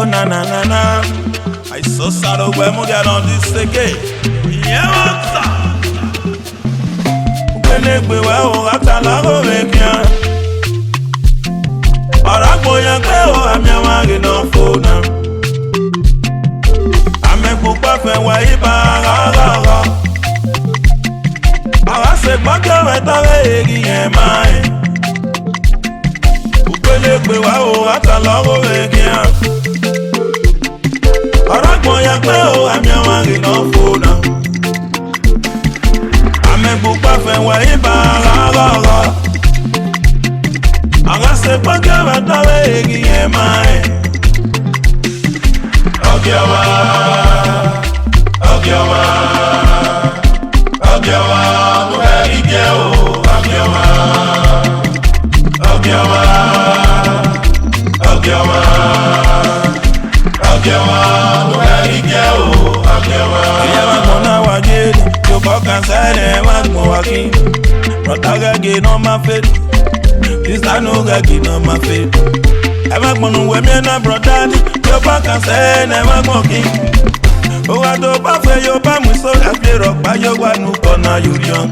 Oh na na na na. Esosa Ogbemudia on this again. Yeah, what's up? Ukenegbe wa o atala go mekia. Aragbo yan pe o ami awage no fona. Ameku pa fe wa iba ga. Ara se gbọ́dọ̀ mẹ́ta egi yen mai. Ukenegbe wa o atala go mekia. Aragbo yan pe o ami awage no fona. Ameku pa fe wa iba ga. Ara se gbọ́dọ̀ mẹ́ta egi yen mai. Ogyawa, muhegigeo. Ogyawa, muhegigeo. Iya magona wajedi, yo bokansele magmo waki. Protaga ge no ma fit, this I know ga ge no ma fit. Ema gbonu we me na brother, yo bokansele magmo ki. Owa do ba fe yo ba mu so la pe ro pa yo wa nu kona yurion.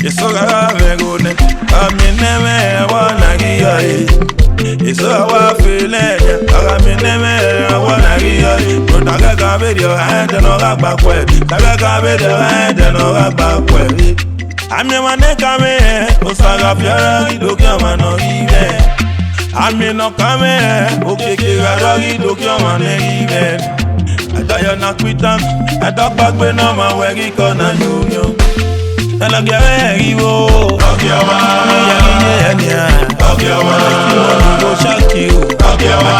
Eso ga me go ne, ami ne me wa na gi yo e. Eso wa fe le ya, ami ne me wa na gi yo e. Pro daga ga be yo hand no ga gba kwe, daga ga be yo hand no ga gba kwe. Ami wa ne ka me, o sa ga fiara ri do ki ma no ri be. Ami no ka me, o ke ga ro ri do ki ma ne ri be. Adayo na kwitam, adakpagbe na ma wegi kona nyunyo. Elagere iwo, Ogyawa, Ogyawa, go shaki you, Ogyawa,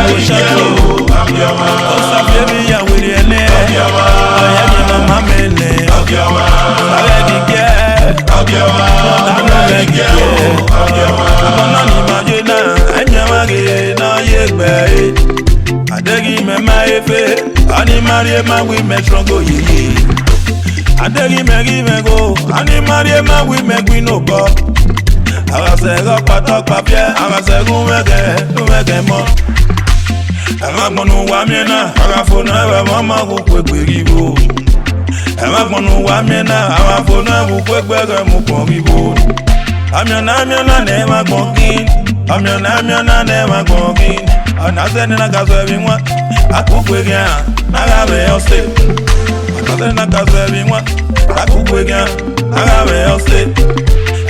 go shaki you, Ogyawa, Osa baby ya wili ele, Ogyawa, Oyagi mama mele, Ogyawa, Alegi ge, Ogyawa, Alegi ge, Ogyawa, Abana ni majena, anyamage na yegbe. Adegi me maefe, ani marie ma we me strongo ye. Adegi me gi me go, ani marie ma we me gwi no go. Ara se go patok papie, ara se gu mege mo. Ara gbonu wa mi na, ara fo na we mama go kwegbe ribo. Ara gbonu wa mi na, ara fo na bu kwegbe mu pon ribo. Amiona ne ma gbongin, amiona ne ma gbongin. Anazeni na kazo ebi mwa, akukwe gyan, nagabe yose. Anazeni na kazo ebi mwa, akukwe gyan, nagabe yose.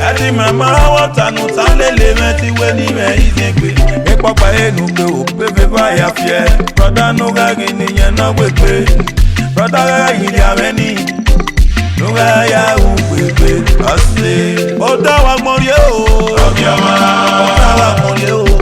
Eti mama wata nuta lele meti weni me izekwe. Ekpapa enugbe o, pepe pa ya fie. Brother nuga gini nye no kwekwe. Brother gaga gini ameni, nuga ya ukwekwe. Ase, oda wa gmonye o, Ogyawa, oda wa gmonye o.